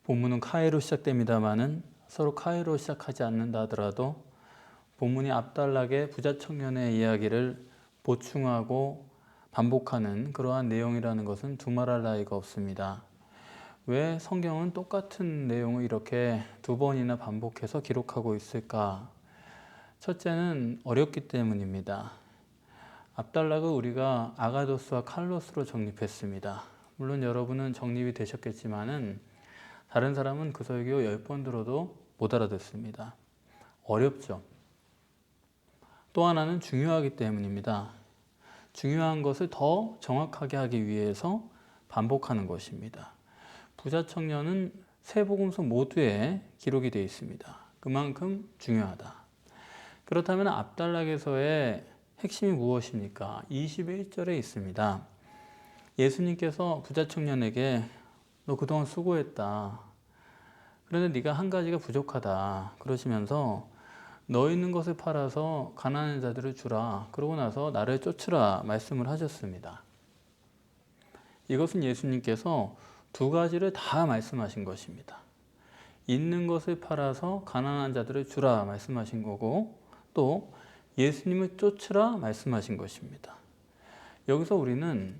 본문은 카이로 시작됩니다마는 서로 카이로 시작하지 않는다 하더라도 본문이 압달락의 부자 청년의 이야기를 보충하고 반복하는 그러한 내용이라는 것은 두말할 나위가 없습니다. 왜 성경은 똑같은 내용을 이렇게 두 번이나 반복해서 기록하고 있을까? 첫째는 어렵기 때문입니다. 압달락을 우리가 아가도스와 칼로스로 정립했습니다. 물론 여러분은 정립이 되셨겠지만은 다른 사람은 그 설교 10번 들어도 못 알아듣습니다. 어렵죠. 또 하나는 중요하기 때문입니다. 중요한 것을 더 정확하게 하기 위해서 반복하는 것입니다. 부자 청년은 세 복음서 모두에 기록이 되어 있습니다. 그만큼 중요하다. 그렇다면 압달락에서의 핵심이 무엇입니까? 21절에 있습니다. 예수님께서 부자 청년에게 너 그동안 수고했다. 그런데 네가 한 가지가 부족하다. 그러시면서 너 있는 것을 팔아서 가난한 자들을 주라. 그러고 나서 나를 쫓으라 말씀을 하셨습니다. 이것은 예수님께서 두 가지를 다 말씀하신 것입니다. 있는 것을 팔아서 가난한 자들을 주라 말씀하신 거고 또 예수님을 쫓으라 말씀하신 것입니다. 여기서 우리는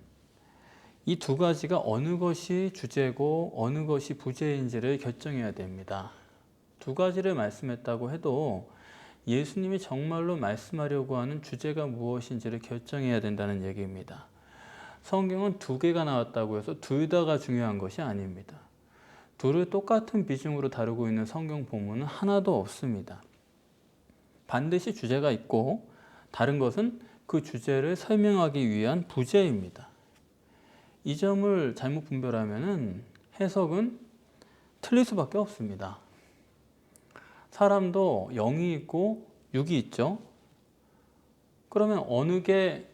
이 두 가지가 어느 것이 주제고 어느 것이 부제인지를 결정해야 됩니다. 두 가지를 말씀했다고 해도 예수님이 정말로 말씀하려고 하는 주제가 무엇인지를 결정해야 된다는 얘기입니다. 성경은 두 개가 나왔다고 해서 둘 다가 중요한 것이 아닙니다. 둘을 똑같은 비중으로 다루고 있는 성경 본문은 하나도 없습니다. 반드시 주제가 있고 다른 것은 그 주제를 설명하기 위한 부제입니다. 이 점을 잘못 분별하면 해석은 틀릴 수밖에 없습니다. 사람도 영이 있고 육이 있죠. 그러면 어느 게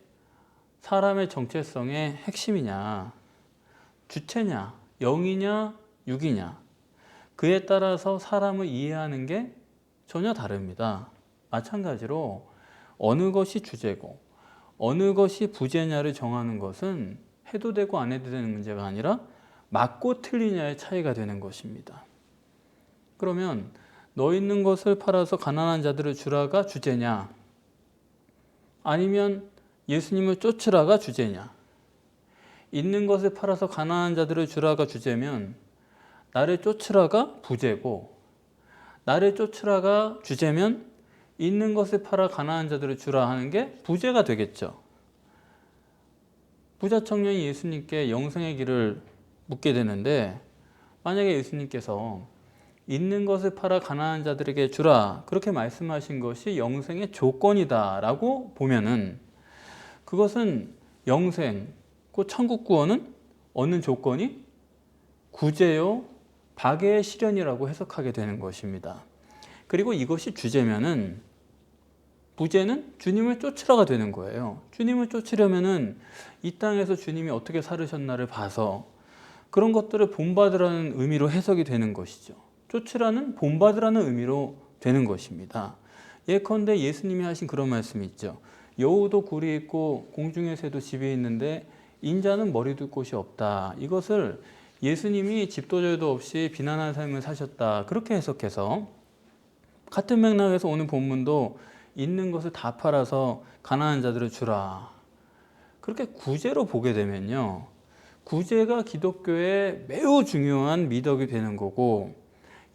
사람의 정체성의 핵심이냐, 주체냐, 영이냐, 육이냐, 그에 따라서 사람을 이해하는 게 전혀 다릅니다. 마찬가지로 어느 것이 주제고 어느 것이 부제냐를 정하는 것은 해도 되고 안 해도 되는 문제가 아니라 맞고 틀리냐의 차이가 되는 것입니다. 그러면 너 있는 것을 팔아서 가난한 자들을 주라가 주제냐, 아니면 예수님을 쫓으라가 주제냐. 있는 것을 팔아서 가난한 자들을 주라가 주제면 나를 쫓으라가 부제고, 나를 쫓으라가 주제면 있는 것을 팔아 가난한 자들을 주라 하는 게 부제가 되겠죠. 부자 청년이 예수님께 영생의 길을 묻게 되는데 만약에 예수님께서 있는 것을 팔아 가난한 자들에게 주라 그렇게 말씀하신 것이 영생의 조건이다 라고 보면은 그것은 영생, 그 천국 구원은 얻는 조건이 구제요 박의 실현이라고 해석하게 되는 것입니다. 그리고 이것이 주제면은 부제는 주님을 쫓으라가 되는 거예요. 주님을 쫓으려면은 이 땅에서 주님이 어떻게 살으셨나를 봐서 그런 것들을 본받으라는 의미로 해석이 되는 것이죠. 쫓으라는 본받으라는 의미로 되는 것입니다. 예컨대 예수님이 하신 그런 말씀이 있죠. 여우도 굴이 있고 공중의 새도 집이 있는데 인자는 머리 둘 곳이 없다. 이것을 예수님이 집도저도 없이 비난한 삶을 사셨다. 그렇게 해석해서 같은 맥락에서 오늘 본문도 있는 것을 다 팔아서 가난한 자들을 주라. 그렇게 구제로 보게 되면요. 구제가 기독교의 매우 중요한 미덕이 되는 거고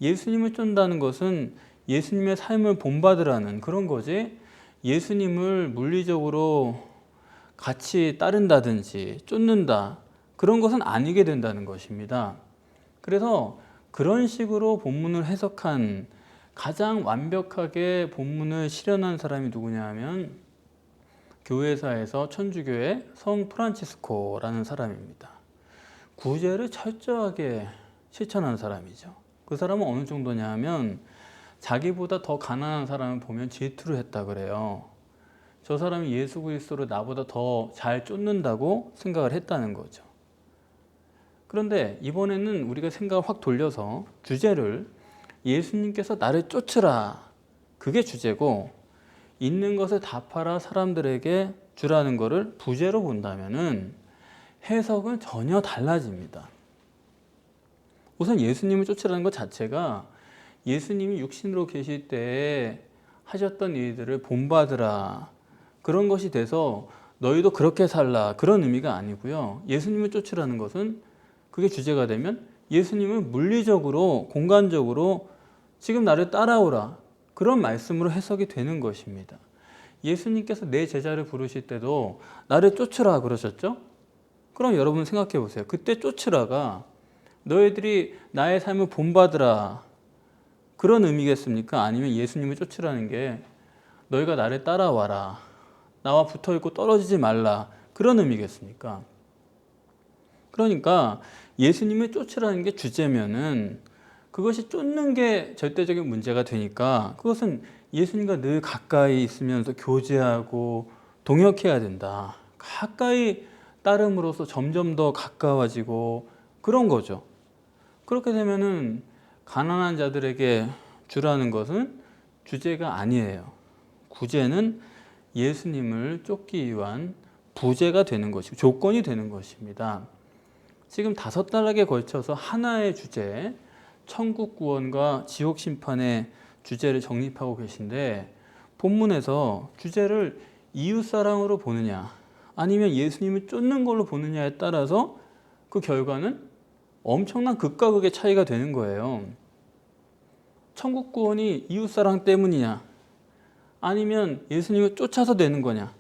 예수님을 쫓는다는 것은 예수님의 삶을 본받으라는 그런 거지 예수님을 물리적으로 같이 따른다든지 쫓는다 그런 것은 아니게 된다는 것입니다. 그래서 그런 식으로 본문을 해석한 가장 완벽하게 본문을 실현한 사람이 누구냐 하면 교회사에서 천주교의 성 프란치스코라는 사람입니다. 구제를 철저하게 실천한 사람이죠. 그 사람은 어느 정도냐 하면 자기보다 더 가난한 사람을 보면 질투를 했다 그래요. 저 사람이 예수 그리스도를 나보다 더 잘 쫓는다고 생각을 했다는 거죠. 그런데 이번에는 우리가 생각을 확 돌려서 주제를 예수님께서 나를 쫓으라 그게 주제고 있는 것을 다 팔아 사람들에게 주라는 것을 부제로 본다면은 해석은 전혀 달라집니다. 우선 예수님을 쫓으라는 것 자체가 예수님이 육신으로 계실 때 하셨던 일들을 본받으라, 그런 것이 돼서 너희도 그렇게 살라, 그런 의미가 아니고요. 예수님을 쫓으라는 것은 그게 주제가 되면 예수님을 물리적으로 공간적으로 지금 나를 따라오라, 그런 말씀으로 해석이 되는 것입니다. 예수님께서 내 제자를 부르실 때도 나를 쫓으라 그러셨죠? 그럼 여러분 생각해 보세요. 그때 쫓으라가 너희들이 나의 삶을 본받으라, 그런 의미겠습니까? 아니면 예수님을 쫓으라는 게 너희가 나를 따라와라, 나와 붙어있고 떨어지지 말라, 그런 의미겠습니까? 그러니까 예수님을 쫓으라는 게 주제면은 그것이 쫓는 게 절대적인 문제가 되니까 그것은 예수님과 늘 가까이 있으면서 교제하고 동역해야 된다. 가까이 따름으로써 점점 더 가까워지고 그런 거죠. 그렇게 되면은 가난한 자들에게 주라는 것은 주제가 아니에요. 구제는 예수님을 쫓기 위한 부제가 되는 것이고 조건이 되는 것입니다. 지금 5단락에 걸쳐서 하나의 주제, 천국 구원과 지옥 심판의 주제를 정립하고 계신데, 본문에서 주제를 이웃사랑으로 보느냐 아니면 예수님을 쫓는 걸로 보느냐에 따라서 그 결과는 엄청난 극과 극의 차이가 되는 거예요. 천국 구원이 이웃사랑 때문이냐 아니면 예수님을 쫓아서 되는 거냐,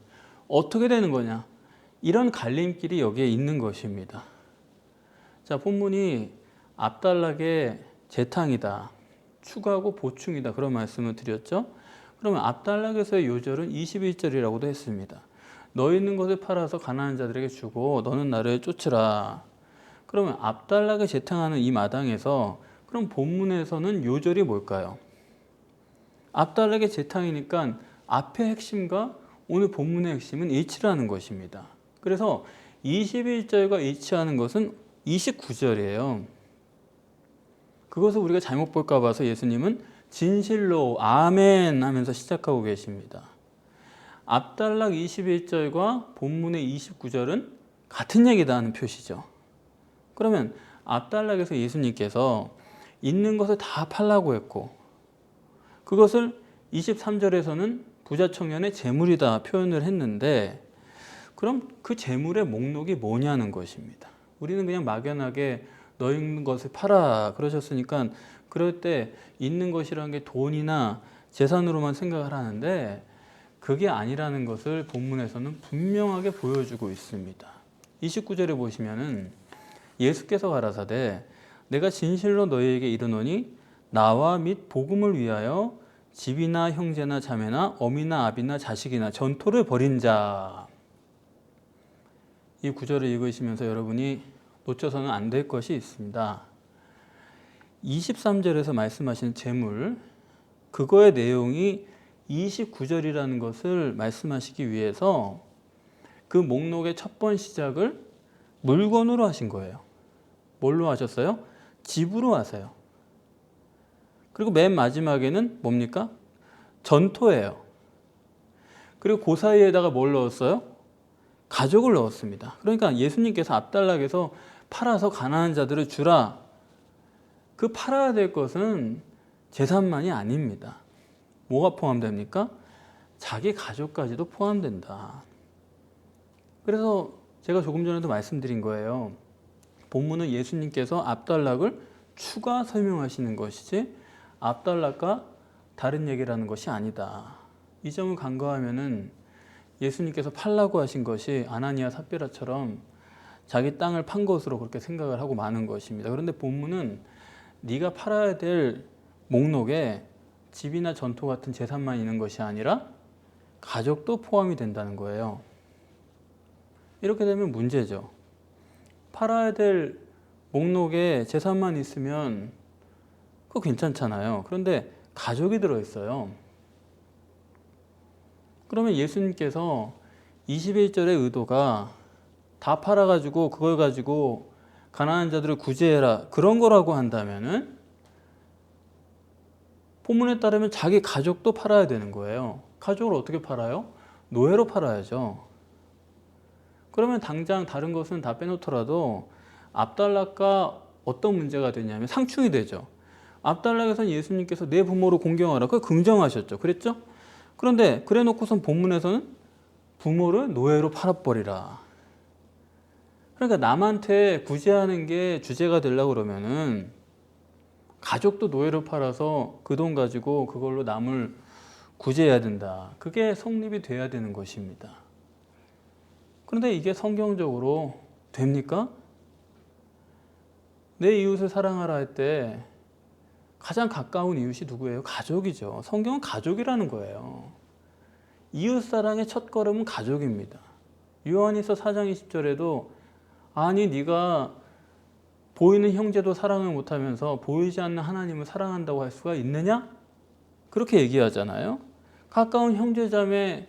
어떻게 되는 거냐, 이런 갈림길이 여기에 있는 것입니다. 자, 본문이 앞단락에 재탕이다, 추가하고 보충이다, 그런 말씀을 드렸죠. 그러면 앞단락에서의 요절은 21절이라고도 했습니다. 너 있는 것을 팔아서 가난한 자들에게 주고 너는 나를 쫓으라. 그러면 앞단락에 재탕하는 이 마당에서 그럼 본문에서는 요절이 뭘까요? 앞단락에 재탕이니까 앞의 핵심과 오늘 본문의 핵심은 일치라는 것입니다. 그래서 21절과 일치하는 것은 29절이에요. 그것을 우리가 잘못 볼까 봐서 예수님은 진실로 아멘 하면서 시작하고 계십니다. 앞단락 21절과 본문의 29절은 같은 얘기다 하는 표시죠. 그러면 앞단락에서 예수님께서 있는 것을 다 팔라고 했고 그것을 23절에서는 부자 청년의 재물이다 표현을 했는데, 그럼 그 재물의 목록이 뭐냐는 것입니다. 우리는 그냥 막연하게 너 있는 것을 팔아 그러셨으니까 그럴 때 있는 것이라는 게 돈이나 재산으로만 생각을 하는데 그게 아니라는 것을 본문에서는 분명하게 보여주고 있습니다. 29절에 보시면은 예수께서 가라사대 내가 진실로 너희에게 이르노니 나와 및 복음을 위하여 집이나 형제나 자매나 어미나 아비나 자식이나 전토를 벌인 자. 이 구절을 읽으시면서 여러분이 놓쳐서는 안 될 것이 있습니다. 23절에서 말씀하신 재물, 그거의 내용이 29절이라는 것을 말씀하시기 위해서 그 목록의 첫 번 시작을 물건으로 하신 거예요. 뭘로 하셨어요? 집으로 하세요. 그리고 맨 마지막에는 뭡니까? 전토예요. 그리고 그 사이에다가 뭘 넣었어요? 가족을 넣었습니다. 그러니까 예수님께서 앞단락에서 팔아서 가난한 자들을 주라. 그 팔아야 될 것은 재산만이 아닙니다. 뭐가 포함됩니까? 자기 가족까지도 포함된다. 그래서 제가 조금 전에도 말씀드린 거예요. 본문은 예수님께서 앞단락을 추가 설명하시는 것이지 앞단락과 다른 얘기라는 것이 아니다. 이 점을 간과하면은 예수님께서 팔라고 하신 것이 아나니아 삽비라처럼 자기 땅을 판 것으로 그렇게 생각을 하고 마는 것입니다. 그런데 본문은 네가 팔아야 될 목록에 집이나 전토 같은 재산만 있는 것이 아니라 가족도 포함이 된다는 거예요. 이렇게 되면 문제죠. 팔아야 될 목록에 재산만 있으면 그거 괜찮잖아요. 그런데 가족이 들어있어요. 그러면 예수님께서 21절의 의도가 다 팔아가지고 그걸 가지고 가난한 자들을 구제해라 그런 거라고 한다면은 본문에 따르면 자기 가족도 팔아야 되는 거예요. 가족을 어떻게 팔아요? 노예로 팔아야죠. 그러면 당장 다른 것은 다 빼놓더라도 앞단락과 어떤 문제가 되냐면 상충이 되죠. 압달락에서는 예수님께서 내 부모를 공경하라. 그걸 긍정하셨죠. 그랬죠? 그런데 그래 놓고선 본문에서는 부모를 노예로 팔아버리라. 그러니까 남한테 구제하는 게 주제가 되려고 그러면은 가족도 노예로 팔아서 그 돈 가지고 그걸로 남을 구제해야 된다. 그게 성립이 돼야 되는 것입니다. 그런데 이게 성경적으로 됩니까? 내 이웃을 사랑하라 할 때 가장 가까운 이웃이 누구예요? 가족이죠. 성경은 가족이라는 거예요. 이웃 사랑의 첫걸음은 가족입니다. 요한일서 4장 20절에도 아니 네가 보이는 형제도 사랑을 못하면서 보이지 않는 하나님을 사랑한다고 할 수가 있느냐? 그렇게 얘기하잖아요. 가까운 형제자매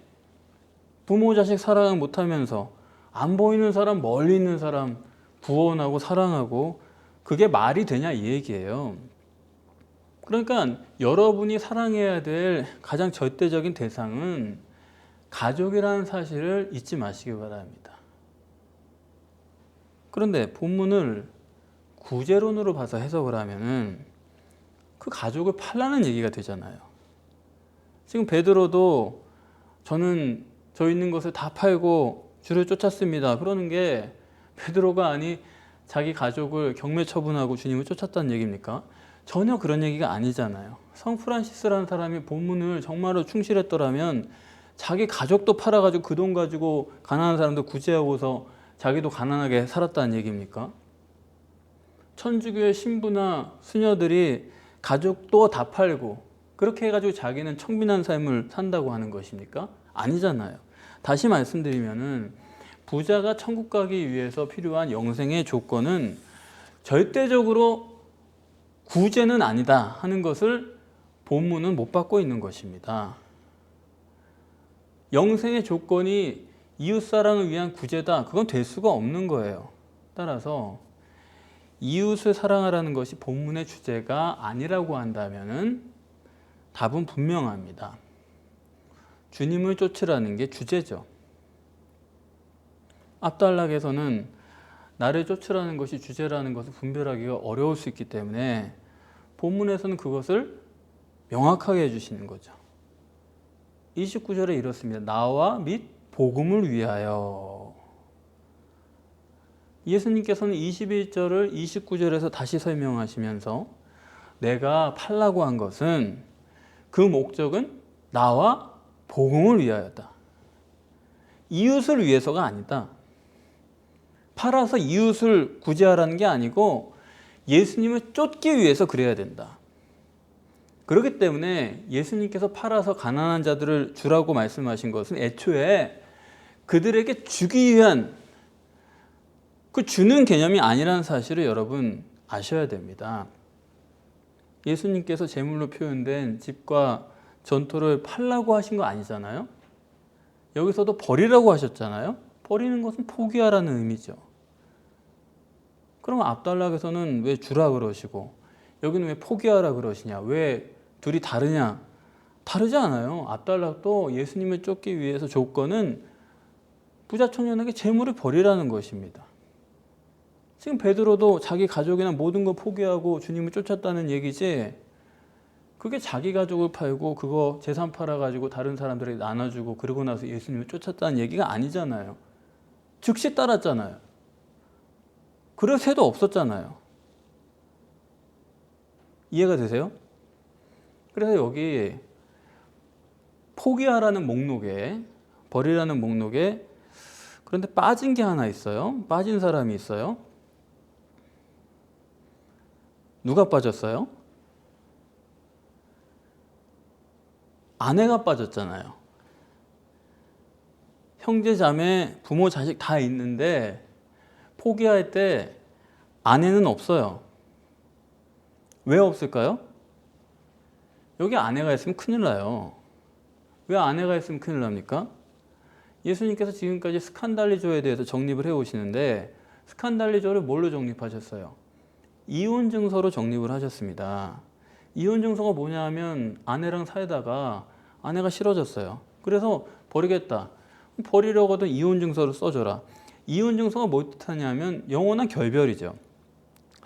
부모 자식 사랑을 못하면서 안 보이는 사람 멀리 있는 사람 구원하고 사랑하고 그게 말이 되냐 이 얘기예요. 그러니까 여러분이 사랑해야 될 가장 절대적인 대상은 가족이라는 사실을 잊지 마시기 바랍니다. 그런데 본문을 구제론으로 봐서 해석을 하면은 그 가족을 팔라는 얘기가 되잖아요. 지금 베드로도 저는 저 있는 것을 다 팔고 주를 쫓았습니다. 그러는 게 베드로가 아니 자기 가족을 경매 처분하고 주님을 쫓았다는 얘기입니까? 전혀 그런 얘기가 아니잖아요. 성 프란시스라는 사람이 본문을 정말로 충실했더라면 자기 가족도 팔아가지고 그 돈 가지고 가난한 사람들 구제하고서 자기도 가난하게 살았다는 얘기입니까? 천주교의 신부나 수녀들이 가족도 다 팔고 그렇게 해가지고 자기는 청빈한 삶을 산다고 하는 것입니까? 아니잖아요. 다시 말씀드리면은 부자가 천국 가기 위해서 필요한 영생의 조건은 절대적으로 구제는 아니다 하는 것을 본문은 못 받고 있는 것입니다. 영생의 조건이 이웃사랑을 위한 구제다. 그건 될 수가 없는 거예요. 따라서 이웃을 사랑하라는 것이 본문의 주제가 아니라고 한다면 답은 분명합니다. 주님을 쫓으라는 게 주제죠. 압달락에서는 나를 쫓으라는 것이 주제라는 것을 분별하기가 어려울 수 있기 때문에 본문에서는 그것을 명확하게 해주시는 거죠. 29절에 이렇습니다. 나와 및 복음을 위하여. 예수님께서는 21절을 29절에서 다시 설명하시면서 내가 팔라고 한 것은 그 목적은 나와 복음을 위하여다. 이웃을 위해서가 아니다. 팔아서 이웃을 구제하라는 게 아니고 예수님을 쫓기 위해서 그래야 된다. 그렇기 때문에 예수님께서 팔아서 가난한 자들을 주라고 말씀하신 것은 애초에 그들에게 주기 위한 그 주는 개념이 아니라는 사실을 여러분 아셔야 됩니다. 예수님께서 제물로 표현된 집과 전토를 팔라고 하신 거 아니잖아요. 여기서도 버리라고 하셨잖아요. 버리는 것은 포기하라는 의미죠. 그럼 압달락에서는 왜 주라 그러시고 여기는 왜 포기하라 그러시냐? 왜 둘이 다르냐? 다르지 않아요. 압달락도 예수님을 쫓기 위해서 조건은 부자 청년에게 재물을 버리라는 것입니다. 지금 베드로도 자기 가족이나 모든 걸 포기하고 주님을 쫓았다는 얘기지, 그게 자기 가족을 팔고 그거 재산 팔아가지고 다른 사람들에게 나눠주고 그러고 나서 예수님을 쫓았다는 얘기가 아니잖아요. 즉시 따랐잖아요. 그럴 새도 없었잖아요. 이해가 되세요? 그래서 여기 포기하라는 목록에, 버리라는 목록에 그런데 빠진 게 하나 있어요. 빠진 사람이 있어요. 누가 빠졌어요? 아내가 빠졌잖아요. 형제, 자매, 부모, 자식 다 있는데 포기할 때 아내는 없어요. 왜 없을까요? 여기 아내가 있으면 큰일 나요. 왜 아내가 있으면 큰일 납니까? 예수님께서 지금까지 스칸달리조에 대해서 정립을 해오시는데 스칸달리조를 뭘로 정립하셨어요? 이혼 증서로 정립을 하셨습니다. 이혼 증서가 뭐냐 하면 아내랑 살다가 아내가 싫어졌어요. 그래서 버리겠다. 버리려고 하던 이혼 증서를 써줘라. 이혼 증서가 뭐 뜻하냐면 영원한 결별이죠.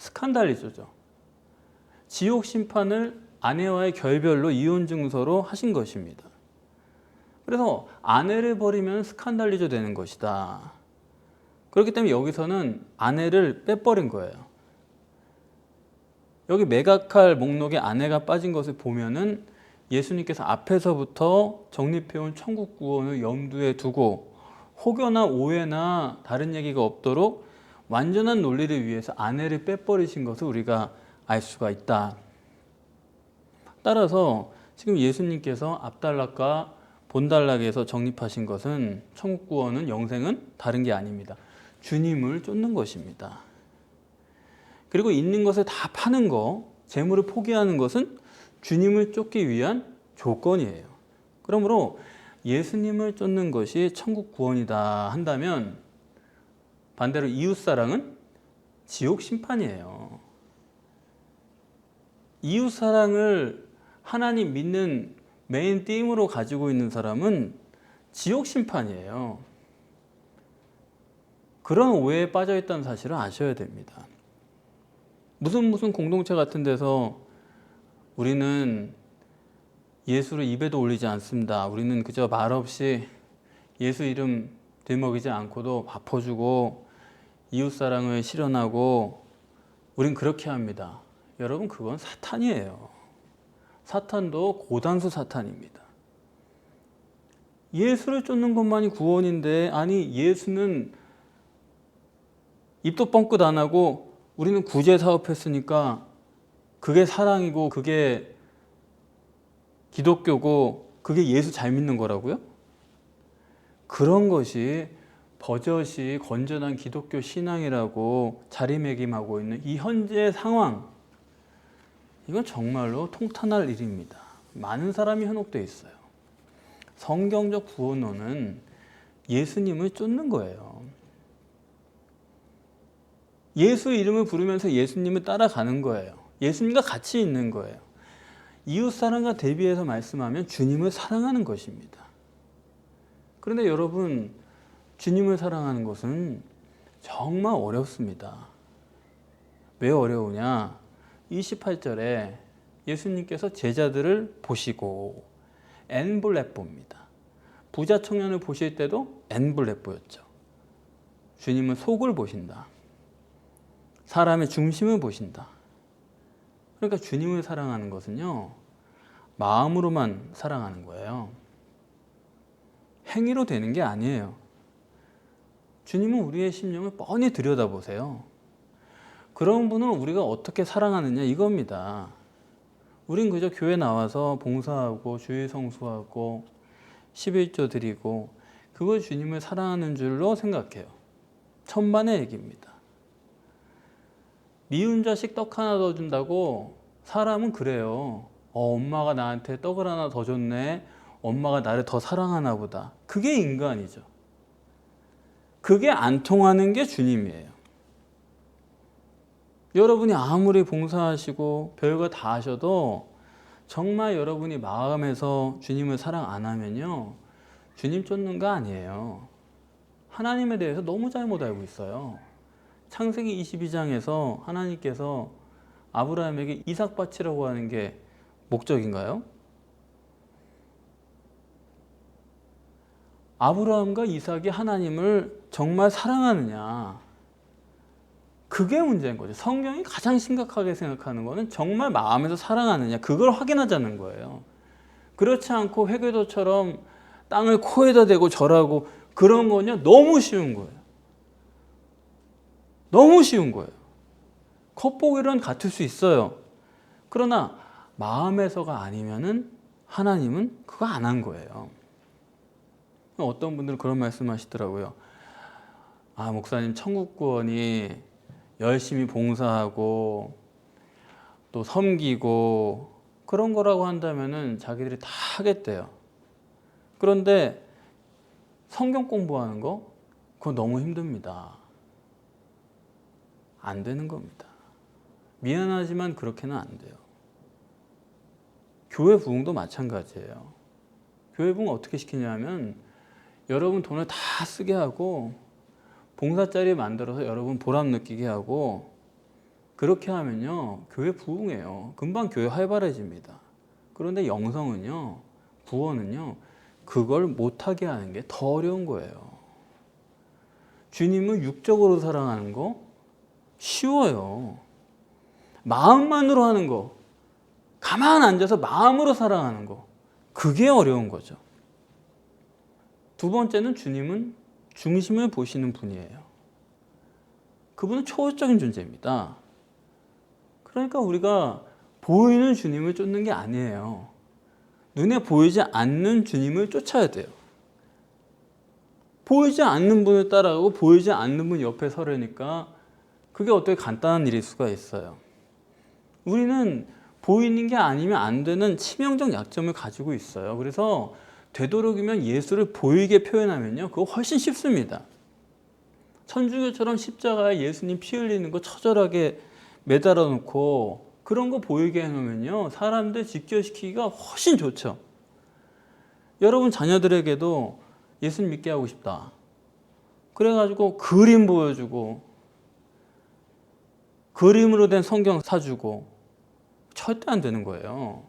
스칸달리조죠. 지옥 심판을 아내와의 결별로 이혼 증서로 하신 것입니다. 그래서 아내를 버리면 스칸달리조 되는 것이다. 그렇기 때문에 여기서는 아내를 빼버린 거예요. 여기 매각할 목록에 아내가 빠진 것을 보면은 예수님께서 앞에서부터 정립해온 천국 구원을 염두에 두고 혹여나 오해나 다른 얘기가 없도록 완전한 논리를 위해서 아내를 빼버리신 것을 우리가 알 수가 있다. 따라서 지금 예수님께서 앞단락과 본단락에서 정립하신 것은 천국 구원은 영생은 다른 게 아닙니다. 주님을 쫓는 것입니다. 그리고 있는 것을 다 파는 거, 재물을 포기하는 것은 주님을 쫓기 위한 조건이에요. 그러므로 예수님을 쫓는 것이 천국 구원이다 한다면 반대로 이웃사랑은 지옥 심판이에요. 이웃사랑을 하나님 믿는 메인 띠임으로 가지고 있는 사람은 지옥 심판이에요. 그런 오해에 빠져 있다는 사실을 아셔야 됩니다. 무슨 공동체 같은 데서 우리는 예수를 입에도 올리지 않습니다. 우리는 그저 말없이 예수 이름 들먹이지 않고도 밥 퍼주고 이웃사랑을 실현하고 우린 그렇게 합니다. 여러분, 그건 사탄이에요. 사탄도 고단수 사탄입니다. 예수를 쫓는 것만이 구원인데, 아니 예수는 입도 뻥끗 안 하고 우리는 구제 사업했으니까 그게 사랑이고 그게 기독교고 그게 예수 잘 믿는 거라고요? 그런 것이 버젓이 건전한 기독교 신앙이라고 자리매김하고 있는 이 현재 상황, 이건 정말로 통탄할 일입니다. 많은 사람이 현혹되어 있어요. 성경적 구원론은 예수님을 쫓는 거예요. 예수 이름을 부르면서 예수님을 따라가는 거예요. 예수님과 같이 있는 거예요. 이웃사랑과 대비해서 말씀하면 주님을 사랑하는 것입니다. 그런데 여러분, 주님을 사랑하는 것은 정말 어렵습니다. 왜 어려우냐? 28절에 예수님께서 제자들을 보시고 엔블레뽀입니다. 부자 청년을 보실 때도 엔블레뽀였죠. 주님은 속을 보신다. 사람의 중심을 보신다. 그러니까 주님을 사랑하는 것은요, 마음으로만 사랑하는 거예요. 행위로 되는 게 아니에요. 주님은 우리의 심령을 뻔히 들여다보세요. 그런 분을 우리가 어떻게 사랑하느냐 이겁니다. 우린 그저 교회 나와서 봉사하고 주일 성수하고 11조 드리고 그걸 주님을 사랑하는 줄로 생각해요. 천만의 얘기입니다. 미운 자식 떡 하나 더 준다고 사람은 그래요. 엄마가 나한테 떡을 하나 더 줬네. 엄마가 나를 더 사랑하나 보다. 그게 인간이죠. 그게 안 통하는 게 주님이에요. 여러분이 아무리 봉사하시고 별거 다 하셔도 정말 여러분이 마음에서 주님을 사랑 안 하면요, 주님 쫓는 거 아니에요. 하나님에 대해서 너무 잘못 알고 있어요. 창세기 22장에서 하나님께서 아브라함에게 이삭 바치라고 하는 게 목적인가요? 아브라함과 이삭이 하나님을 정말 사랑하느냐, 그게 문제인 거죠. 성경이 가장 심각하게 생각하는 거는 정말 마음에서 사랑하느냐, 그걸 확인하자는 거예요. 그렇지 않고 회계도처럼 땅을 코에다 대고 절하고 그런 거냐, 너무 쉬운 거예요. 너무 쉬운 거예요. 겉보기로는 같을 수 있어요. 그러나 마음에서가 아니면은 하나님은 그거 안 한 거예요. 어떤 분들은 그런 말씀 하시더라고요. 아, 목사님, 천국 구원이 열심히 봉사하고 또 섬기고 그런 거라고 한다면은 자기들이 다 하겠대요. 그런데 성경 공부하는 거, 그거 너무 힘듭니다. 안 되는 겁니다. 미안하지만 그렇게는 안 돼요. 교회 부흥도 마찬가지예요. 교회 부흥 어떻게 시키냐면 여러분 돈을 다 쓰게 하고 봉사자리 만들어서 여러분 보람 느끼게 하고 그렇게 하면요, 교회 부흥해요. 금방 교회 활발해집니다. 그런데 영성은요, 구원은요, 그걸 못하게 하는 게 더 어려운 거예요. 주님을 육적으로 사랑하는 거 쉬워요. 마음만으로 하는 거, 가만 앉아서 마음으로 사랑하는 거, 그게 어려운 거죠. 두 번째는 주님은 중심을 보시는 분이에요. 그분은 초월적인 존재입니다. 그러니까 우리가 보이는 주님을 쫓는 게 아니에요. 눈에 보이지 않는 주님을 쫓아야 돼요. 보이지 않는 분을 따라가고 보이지 않는 분 옆에 서려니까 그게 어떻게 간단한 일일 수가 있어요. 우리는 보이는 게 아니면 안 되는 치명적 약점을 가지고 있어요. 그래서 되도록이면 예수를 보이게 표현하면요, 그거 훨씬 쉽습니다. 천주교처럼 십자가에 예수님 피 흘리는 거 처절하게 매달아 놓고 그런 거 보이게 해놓으면요, 사람들 직결시키기가 훨씬 좋죠. 여러분 자녀들에게도 예수님 믿게 하고 싶다. 그래가지고 그림 보여주고 그림으로 된 성경 사주고 절대 안 되는 거예요.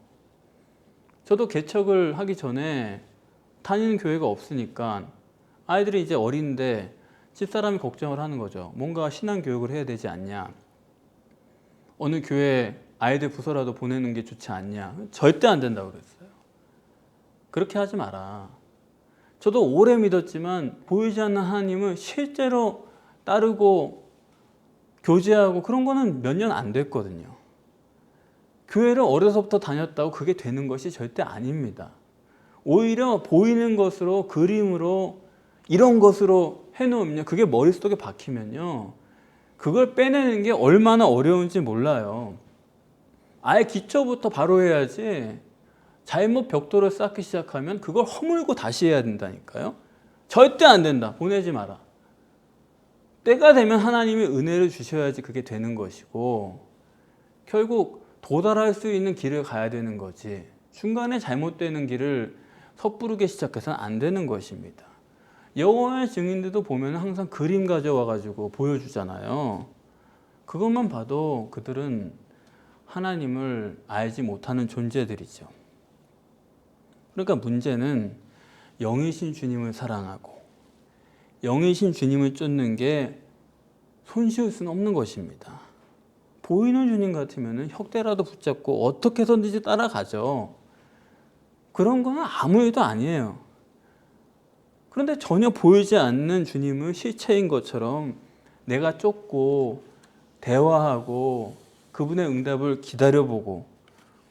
저도 개척을 하기 전에 다니는 교회가 없으니까 아이들이 이제 어린데 집사람이 걱정을 하는 거죠. 뭔가 신앙 교육을 해야 되지 않냐. 어느 교회 아이들 부서라도 보내는 게 좋지 않냐. 절대 안 된다고 그랬어요. 그렇게 하지 마라. 저도 오래 믿었지만 보이지 않는 하나님을 실제로 따르고 교제하고 그런 거는 몇 년 안 됐거든요. 교회를 어려서부터 다녔다고 그게 되는 것이 절대 아닙니다. 오히려 보이는 것으로, 그림으로, 이런 것으로 해놓으면 그게 머릿속에 박히면요, 그걸 빼내는 게 얼마나 어려운지 몰라요. 아예 기초부터 바로 해야지 잘못 벽돌을 쌓기 시작하면 그걸 허물고 다시 해야 된다니까요. 절대 안 된다. 보내지 마라. 때가 되면 하나님이 은혜를 주셔야지 그게 되는 것이고, 결국 도달할 수 있는 길을 가야 되는 거지, 중간에 잘못되는 길을 섣부르게 시작해서는 안 되는 것입니다. 여호와의 증인들도 보면 항상 그림 가져와 가지고 보여주잖아요. 그것만 봐도 그들은 하나님을 알지 못하는 존재들이죠. 그러니까 문제는 영이신 주님을 사랑하고 영이신 주님을 쫓는 게 손쉬울 수는 없는 것입니다. 보이는 주님 같으면 혁대라도 붙잡고 어떻게 해서든지 따라가죠. 그런 건 아무 일도 아니에요. 그런데 전혀 보이지 않는 주님을 실체인 것처럼 내가 쫓고 대화하고 그분의 응답을 기다려보고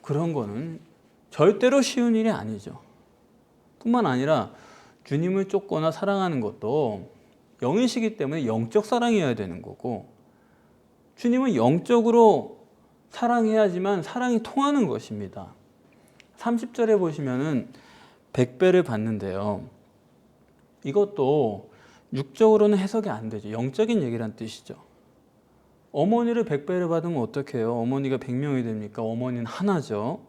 그런 거는 절대로 쉬운 일이 아니죠. 뿐만 아니라 주님을 쫓거나 사랑하는 것도 영이시기 때문에 영적 사랑이어야 되는 거고, 주님은 영적으로 사랑해야지만 사랑이 통하는 것입니다. 30절에 보시면은 100배를 받는데요. 이것도 육적으로는 해석이 안 되죠. 영적인 얘기란 뜻이죠. 어머니를 100배를 받으면 어떻게 해요? 어머니가 100명이 됩니까? 어머니는 하나죠.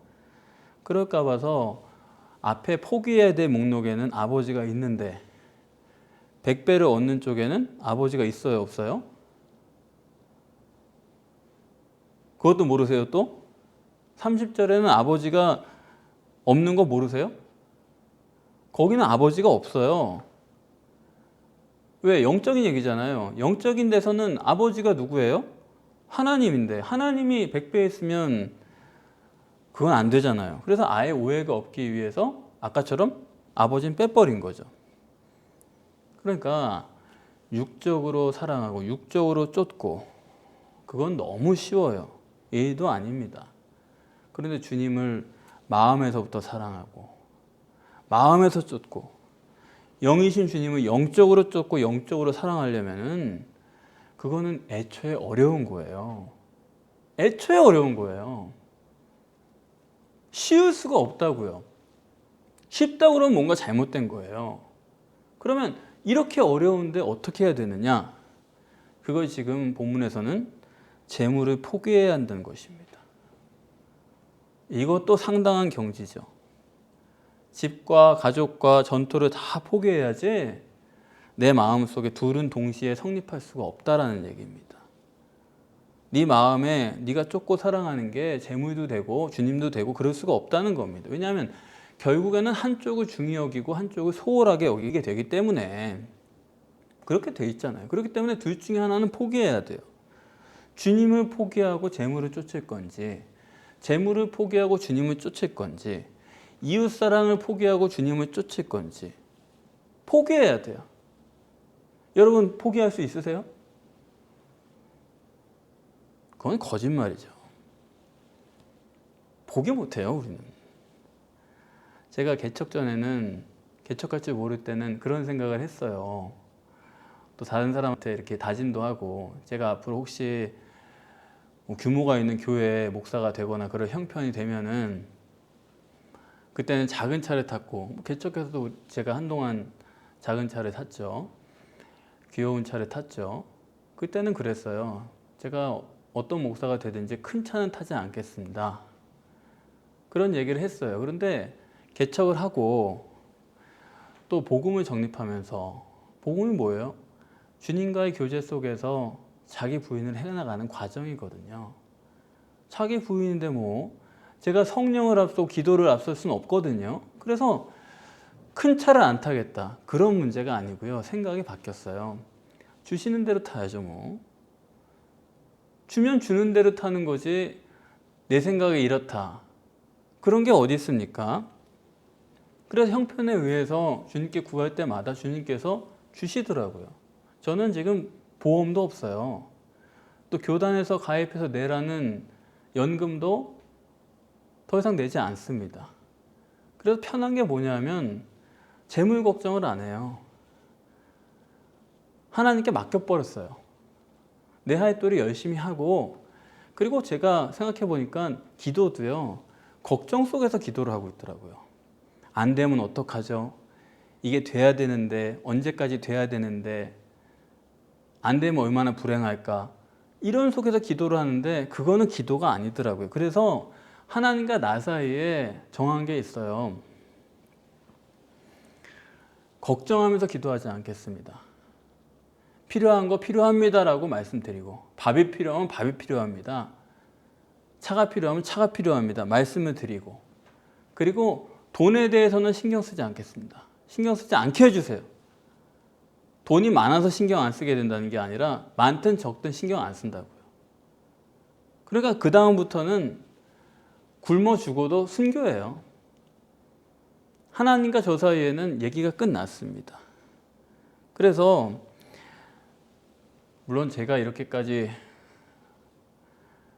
그럴까 봐서 앞에 포기해야 될 목록에는 아버지가 있는데 100배를 얻는 쪽에는 아버지가 있어요? 없어요? 그것도 모르세요 또? 30절에는 아버지가 없는 거 모르세요? 거기는 아버지가 없어요. 왜? 영적인 얘기잖아요. 영적인 데서는 아버지가 누구예요? 하나님인데 하나님이 100배 했으면 그건 안 되잖아요. 그래서 아예 오해가 없기 위해서 아까처럼 아버지는 빼버린 거죠. 그러니까 육적으로 사랑하고 육적으로 쫓고 그건 너무 쉬워요. 일도 아닙니다. 그런데 주님을 마음에서부터 사랑하고 마음에서 쫓고 영이신 주님을 영적으로 쫓고 영적으로 사랑하려면은 그거는 애초에 어려운 거예요. 애초에 어려운 거예요. 쉬울 수가 없다고요. 쉽다고 그러면 뭔가 잘못된 거예요. 그러면 이렇게 어려운데 어떻게 해야 되느냐? 그걸 지금 본문에서는 재물을 포기해야 한다는 것입니다. 이것도 상당한 경지죠. 집과 가족과 전토를 다 포기해야지 내 마음속에 둘은 동시에 성립할 수가 없다라는 얘기입니다. 네 마음에 네가 쫓고 사랑하는 게 재물도 되고 주님도 되고 그럴 수가 없다는 겁니다. 왜냐하면 결국에는 한쪽을 중히 여기고 한쪽을 소홀하게 여기게 되기 때문에 그렇게 돼 있잖아요. 그렇기 때문에 둘 중에 하나는 포기해야 돼요. 주님을 포기하고 재물을 쫓을 건지, 재물을 포기하고 주님을 쫓을 건지, 이웃사랑을 포기하고 주님을 쫓을 건지 포기해야 돼요. 여러분 포기할 수 있으세요? 그건 거짓말이죠. 포기 못해요, 우리는. 제가 개척 전에는, 개척할 줄 모를 때는 그런 생각을 했어요. 또 다른 사람한테 이렇게 다짐도 하고, 제가 앞으로 혹시 규모가 있는 교회 목사가 되거나 그럴 형편이 되면은 그때는 작은 차를 탔고, 개척해서도 제가 한동안 작은 차를 탔죠. 귀여운 차를 탔죠. 그때는 그랬어요. 제가 어떤 목사가 되든지 큰 차는 타지 않겠습니다. 그런 얘기를 했어요. 그런데 개척을 하고 또 복음을 정립하면서, 복음이 뭐예요? 주님과의 교제 속에서 자기 부인을 해나가는 과정이거든요. 자기 부인인데 뭐 제가 성령을 앞서고 기도를 앞설 수는 없거든요. 그래서 큰 차를 안 타겠다, 그런 문제가 아니고요. 생각이 바뀌었어요. 주시는 대로 타야죠. 뭐 주면 주는 대로 타는 거지, 내 생각이 이렇다 그런 게 어디 있습니까? 그래서 형편에 의해서 주님께 구할 때마다 주님께서 주시더라고요. 저는 지금 보험도 없어요. 또 교단에서 가입해서 내라는 연금도 더 이상 내지 않습니다. 그래서 편한 게 뭐냐면 재물 걱정을 안 해요. 하나님께 맡겨버렸어요. 내 할 도리 열심히 하고, 그리고 제가 생각해 보니까 기도도요, 걱정 속에서 기도를 하고 있더라고요. 안 되면 어떡하죠? 이게 돼야 되는데, 언제까지 돼야 되는데, 안 되면 얼마나 불행할까? 이런 속에서 기도를 하는데 그거는 기도가 아니더라고요. 그래서 하나님과 나 사이에 정한 게 있어요. 걱정하면서 기도하지 않겠습니다. 필요한 거 필요합니다라고 말씀드리고, 밥이 필요하면 밥이 필요합니다. 차가 필요하면 차가 필요합니다. 말씀을 드리고, 그리고 돈에 대해서는 신경 쓰지 않겠습니다. 신경 쓰지 않게 해주세요. 돈이 많아서 신경 안 쓰게 된다는 게 아니라 많든 적든 신경 안 쓴다고요. 그러니까 그 다음부터는 굶어 죽어도 순교예요. 하나님과 저 사이에는 얘기가 끝났습니다. 그래서 물론 제가 이렇게까지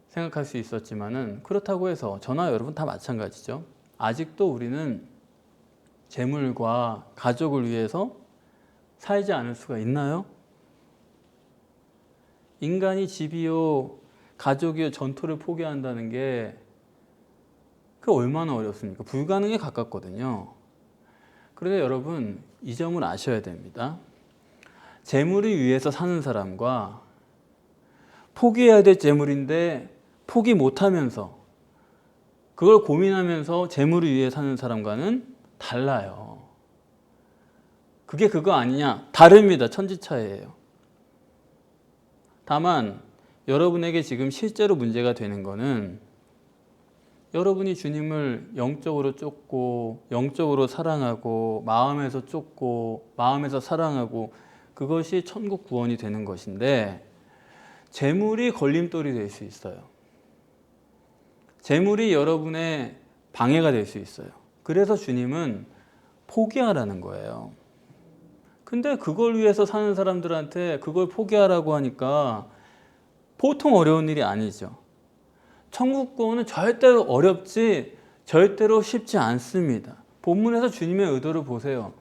생각할 수 있었지만은, 그렇다고 해서 저나 여러분 다 마찬가지죠. 아직도 우리는 재물과 가족을 위해서 살지 않을 수가 있나요? 인간이 집이요, 가족이요, 전토를 포기한다는 게 그 얼마나 어렵습니까? 불가능에 가깝거든요. 그런데 여러분, 이 점을 아셔야 됩니다. 재물을 위해서 사는 사람과 포기해야 될 재물인데 포기 못하면서 그걸 고민하면서 재물을 위해 사는 사람과는 달라요. 그게 그거 아니냐? 다릅니다. 천지차이예요. 다만 여러분에게 지금 실제로 문제가 되는 거는, 여러분이 주님을 영적으로 쫓고 영적으로 사랑하고 마음에서 쫓고 마음에서 사랑하고, 그것이 천국 구원이 되는 것인데 재물이 걸림돌이 될 수 있어요. 재물이 여러분의 방해가 될 수 있어요. 그래서 주님은 포기하라는 거예요. 근데 그걸 위해서 사는 사람들한테 그걸 포기하라고 하니까 보통 어려운 일이 아니죠. 천국 구원은 절대로 어렵지 절대로 쉽지 않습니다. 본문에서 주님의 의도를 보세요.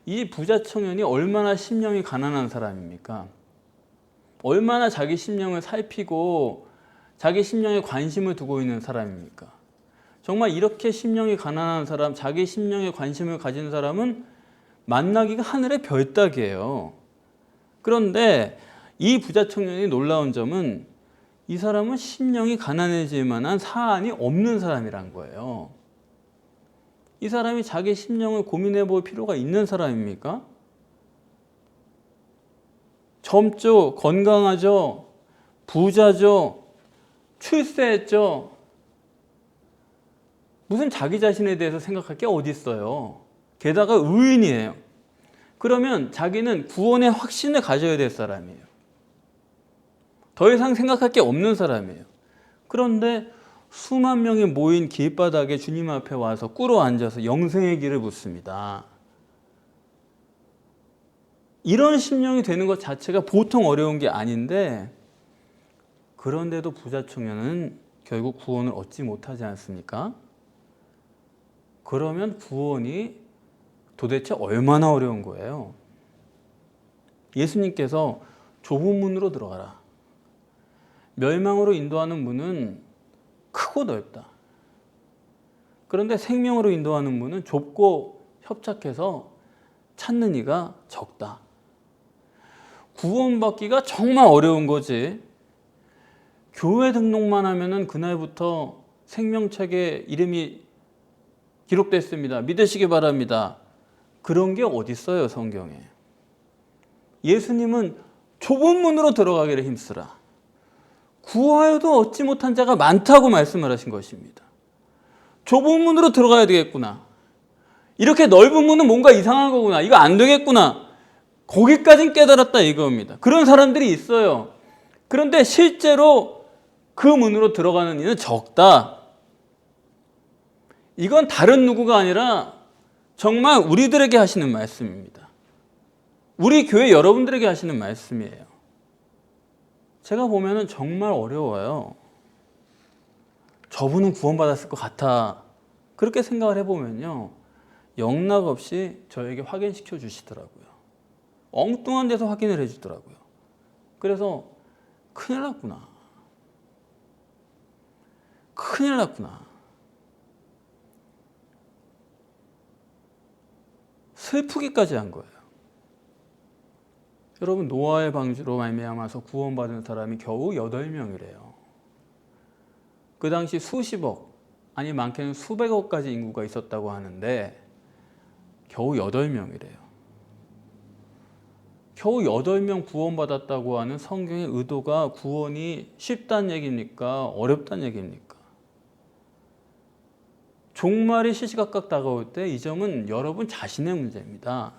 이 부자 청년이 얼마나 심령이 가난한 사람입니까? 얼마나 자기 심령을 살피고 자기 심령에 관심을 두고 있는 사람입니까? 정말 이렇게 심령이 가난한 사람, 자기 심령에 관심을 가진 사람은 만나기가 하늘의 별따기예요. 그런데 이 부자 청년이 놀라운 점은, 이 사람은 심령이 가난해질 만한 사안이 없는 사람이란 거예요. 이 사람이 자기 심령을 고민해 볼 필요가 있는 사람입니까? 젊죠, 건강하죠, 부자죠, 출세했죠. 무슨 자기 자신에 대해서 생각할 게 어디 있어요. 게다가 의인이에요. 그러면 자기는 구원의 확신을 가져야 될 사람이에요. 더 이상 생각할 게 없는 사람이에요. 그런데 수만 명이 모인 길바닥에 주님 앞에 와서 꿇어 앉아서 영생의 길을 묻습니다. 이런 심령이 되는 것 자체가 보통 어려운 게 아닌데, 그런데도 부자 청년은 결국 구원을 얻지 못하지 않습니까? 그러면 구원이 도대체 얼마나 어려운 거예요? 예수님께서 좁은 문으로 들어가라. 멸망으로 인도하는 문은 크고 넓다. 그런데 생명으로 인도하는 문은 좁고 협착해서 찾는 이가 적다. 구원받기가 정말 어려운 거지. 교회 등록만 하면은 그날부터 생명책에 이름이 기록됐습니다. 믿으시기 바랍니다. 그런 게 어디 있어요, 성경에. 예수님은 좁은 문으로 들어가기를 힘쓰라. 구하여도 얻지 못한 자가 많다고 말씀을 하신 것입니다. 좁은 문으로 들어가야 되겠구나. 이렇게 넓은 문은 뭔가 이상한 거구나. 이거 안 되겠구나. 거기까진 깨달았다 이겁니다. 그런 사람들이 있어요. 그런데 실제로 그 문으로 들어가는 이는 적다. 이건 다른 누구가 아니라 정말 우리들에게 하시는 말씀입니다. 우리 교회 여러분들에게 하시는 말씀이에요. 제가 보면은 정말 어려워요. 저분은 구원받았을 것 같아. 그렇게 생각을 해보면요, 영락없이 저에게 확인시켜 주시더라고요. 엉뚱한 데서 확인을 해주더라고요. 그래서 큰일 났구나. 큰일 났구나. 슬프기까지 한 거예요. 여러분, 노아의 방주로 말미암아서 구원받은 사람이 겨우 8명이래요. 그 당시 수십억, 아니 많게는 수백억까지 인구가 있었다고 하는데 겨우 8명이래요. 겨우 8명 구원받았다고 하는 성경의 의도가 구원이 쉽다는 얘기입니까? 어렵다는 얘기입니까? 종말이 시시각각 다가올 때 이 점은 여러분 자신의 문제입니다.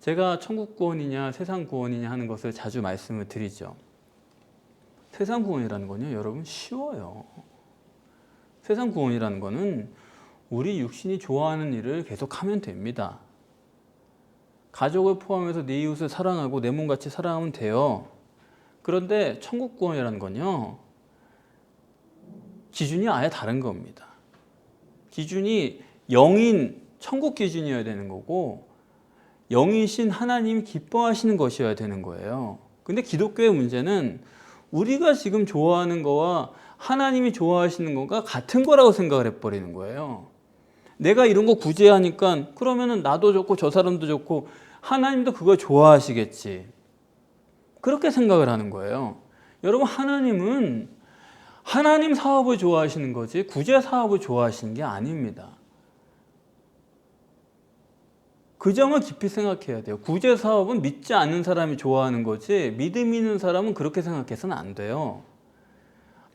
제가 천국 구원이냐 세상 구원이냐 하는 것을 자주 말씀을 드리죠. 세상 구원이라는 건요, 여러분 쉬워요. 세상 구원이라는 거는 우리 육신이 좋아하는 일을 계속하면 됩니다. 가족을 포함해서 네 이웃을 사랑하고 내 몸같이 사랑하면 돼요. 그런데 천국 구원이라는 건요, 기준이 아예 다른 겁니다. 기준이 영인 천국 기준이어야 되는 거고, 영이신 하나님이 기뻐하시는 것이어야 되는 거예요. 근데 기독교의 문제는 우리가 지금 좋아하는 거와 하나님이 좋아하시는 거가 같은 거라고 생각을 해버리는 거예요. 내가 이런 거 구제하니까 그러면은 나도 좋고 저 사람도 좋고 하나님도 그걸 좋아하시겠지. 그렇게 생각을 하는 거예요. 여러분, 하나님은 하나님 사업을 좋아하시는 거지 구제 사업을 좋아하시는 게 아닙니다. 그 점을 깊이 생각해야 돼요. 구제 사업은 믿지 않는 사람이 좋아하는 거지 믿음 있는 사람은 그렇게 생각해서는 안 돼요.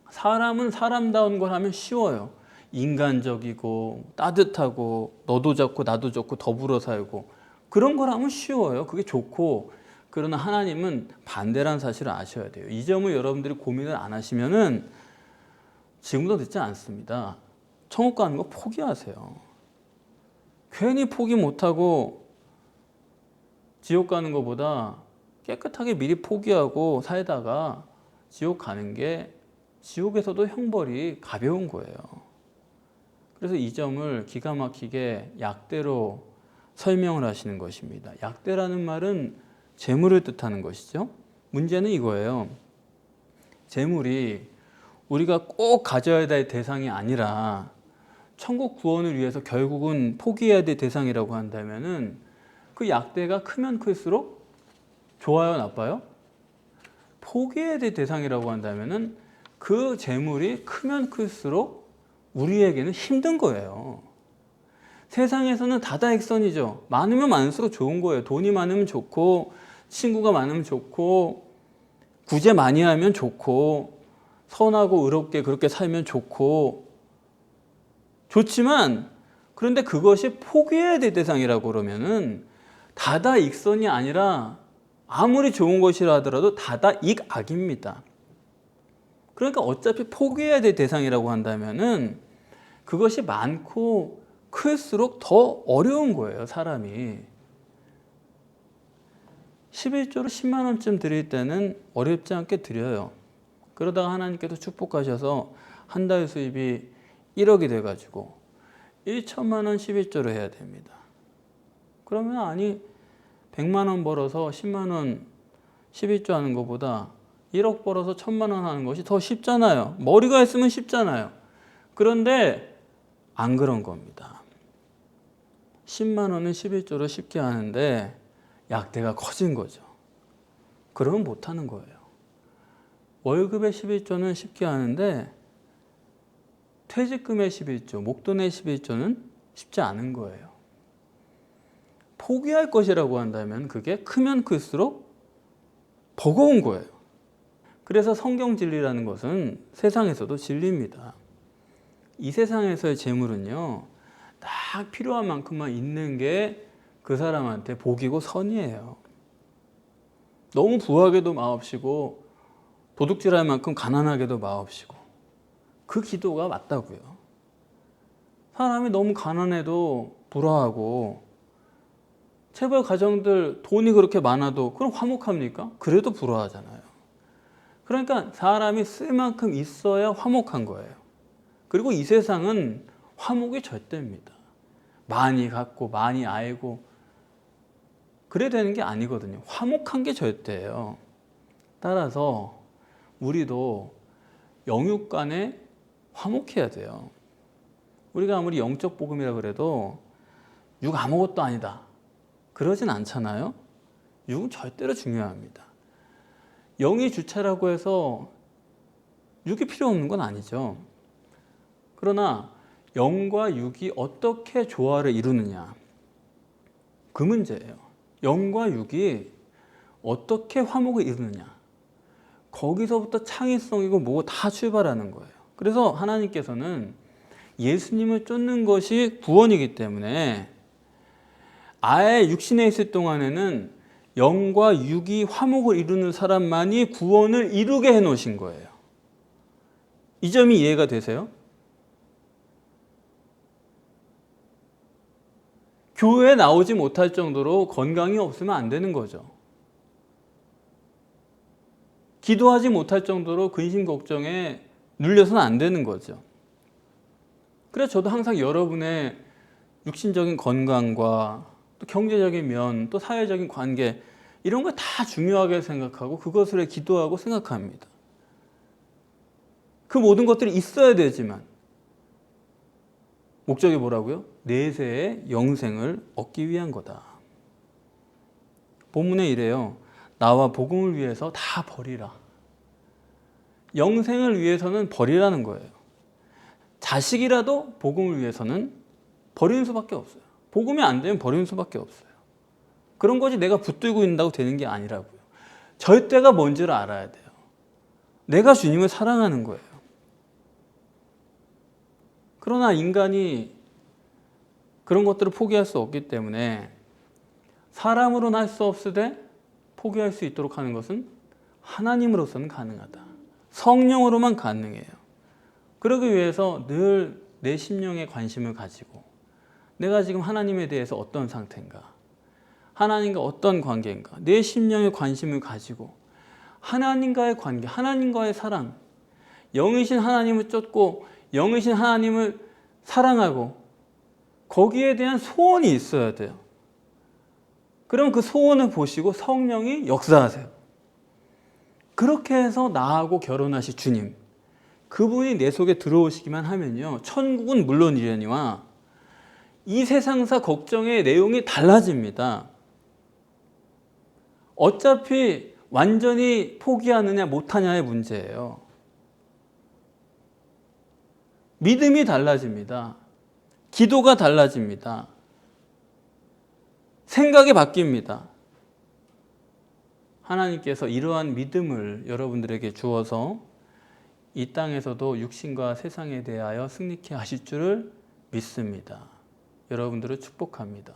사람은 사람다운 걸 하면 쉬워요. 인간적이고 따뜻하고 너도 좋고 나도 좋고 더불어 살고 그런 걸 하면 쉬워요. 그게 좋고. 그러나 하나님은 반대라는 사실을 아셔야 돼요. 이 점을 여러분들이 고민을 안 하시면은 지금도 늦지 않습니다. 천국 가는 거 포기하세요. 괜히 포기 못하고 지옥 가는 것보다 깨끗하게 미리 포기하고 살다가 지옥 가는 게 지옥에서도 형벌이 가벼운 거예요. 그래서 이 점을 기가 막히게 약대로 설명을 하시는 것입니다. 약대라는 말은 재물을 뜻하는 것이죠. 문제는 이거예요. 재물이 우리가 꼭 가져야 될 대상이 아니라 천국 구원을 위해서 결국은 포기해야 될 대상이라고 한다면은 그 약대가 크면 클수록 좋아요, 나빠요? 포기해야 될 대상이라고 한다면은 그 재물이 크면 클수록 우리에게는 힘든 거예요. 세상에서는 다다익선이죠. 많으면 많을수록 좋은 거예요. 돈이 많으면 좋고 친구가 많으면 좋고 구제 많이 하면 좋고 선하고 의롭게 그렇게 살면 좋지만 그런데 그것이 포기해야 될 대상이라고 그러면은 다다익선이 아니라 아무리 좋은 것이라 하더라도 다다익악입니다. 그러니까 어차피 포기해야 될 대상이라고 한다면은 그것이 많고 클수록 더 어려운 거예요, 사람이. 11조로 10만 원쯤 드릴 때는 어렵지 않게 드려요. 그러다가 하나님께서 축복하셔서 한 달 수입이 1억이 돼가지고 1천만 원 11조로 해야 됩니다. 그러면 아니 100만 원 벌어서 10만 원 11조 하는 것보다 1억 벌어서 1000만 원 하는 것이 더 쉽잖아요. 머리가 있으면 쉽잖아요. 그런데 안 그런 겁니다. 10만 원은 11조로 쉽게 하는데 약대가 커진 거죠. 그러면 못하는 거예요. 월급의 11조는 쉽게 하는데 퇴직금의 11조, 목돈의 11조는 쉽지 않은 거예요. 포기할 것이라고 한다면 그게 크면 클수록 버거운 거예요. 그래서 성경 진리라는 것은 세상에서도 진리입니다. 이 세상에서의 재물은요, 딱 필요한 만큼만 있는 게 그 사람한테 복이고 선이에요. 너무 부하게도 마옵시고 도둑질할 만큼 가난하게도 마옵시고 그 기도가 맞다고요. 사람이 너무 가난해도 불화하고 체벌 가정들 돈이 그렇게 많아도 그럼 화목합니까? 그래도 불화하잖아요. 그러니까 사람이 쓸 만큼 있어야 화목한 거예요. 그리고 이 세상은 화목이 절대입니다. 많이 갖고 많이 알고 그래야 되는 게 아니거든요. 화목한 게 절대예요. 따라서 우리도 영육 간에 화목해야 돼요. 우리가 아무리 영적 복음이라 그래도 육 아무것도 아니다 그러진 않잖아요. 육은 절대로 중요합니다. 영이 주체라고 해서 육이 필요 없는 건 아니죠. 그러나 영과 육이 어떻게 조화를 이루느냐 그 문제예요. 영과 육이 어떻게 화목을 이루느냐 거기서부터 창의성이고 뭐고 다 출발하는 거예요. 그래서 하나님께서는 예수님을 쫓는 것이 구원이기 때문에 아예 육신에 있을 동안에는 영과 육이 화목을 이루는 사람만이 구원을 이루게 해놓으신 거예요. 이 점이 이해가 되세요? 교회에 나오지 못할 정도로 건강이 없으면 안 되는 거죠. 기도하지 못할 정도로 근심 걱정에 눌려서는 안 되는 거죠. 그래서 저도 항상 여러분의 육신적인 건강과 또 경제적인 면, 또 사회적인 관계 이런 거 다 중요하게 생각하고 그것을 기도하고 생각합니다. 그 모든 것들이 있어야 되지만 목적이 뭐라고요? 내세의 영생을 얻기 위한 거다. 본문에 이래요. 나와 복음을 위해서 다 버리라. 영생을 위해서는 버리라는 거예요. 자식이라도 복음을 위해서는 버리는 수밖에 없어요. 복음이 안 되면 버리는 수밖에 없어요. 그런 거지 내가 붙들고 있다고 되는 게 아니라고요. 절대가 뭔지를 알아야 돼요. 내가 주님을 사랑하는 거예요. 그러나 인간이 그런 것들을 포기할 수 없기 때문에 사람으로는 할 수 없으되 포기할 수 있도록 하는 것은 하나님으로서는 가능하다. 성령으로만 가능해요. 그러기 위해서 늘 내 심령에 관심을 가지고 내가 지금 하나님에 대해서 어떤 상태인가, 하나님과 어떤 관계인가, 내 심령에 관심을 가지고 하나님과의 관계, 하나님과의 사랑, 영이신 하나님을 쫓고 영이신 하나님을 사랑하고 거기에 대한 소원이 있어야 돼요. 그럼 그 소원을 보시고 성령이 역사하세요. 그렇게 해서 나하고 결혼하실 주님, 그분이 내 속에 들어오시기만 하면요, 천국은 물론이려니와 이 세상사 걱정의 내용이 달라집니다. 어차피 완전히 포기하느냐 못하냐의 문제예요. 믿음이 달라집니다. 기도가 달라집니다. 생각이 바뀝니다. 하나님께서 이러한 믿음을 여러분들에게 주어서 이 땅에서도 육신과 세상에 대하여 승리케 하실 줄을 믿습니다. 여러분들을 축복합니다.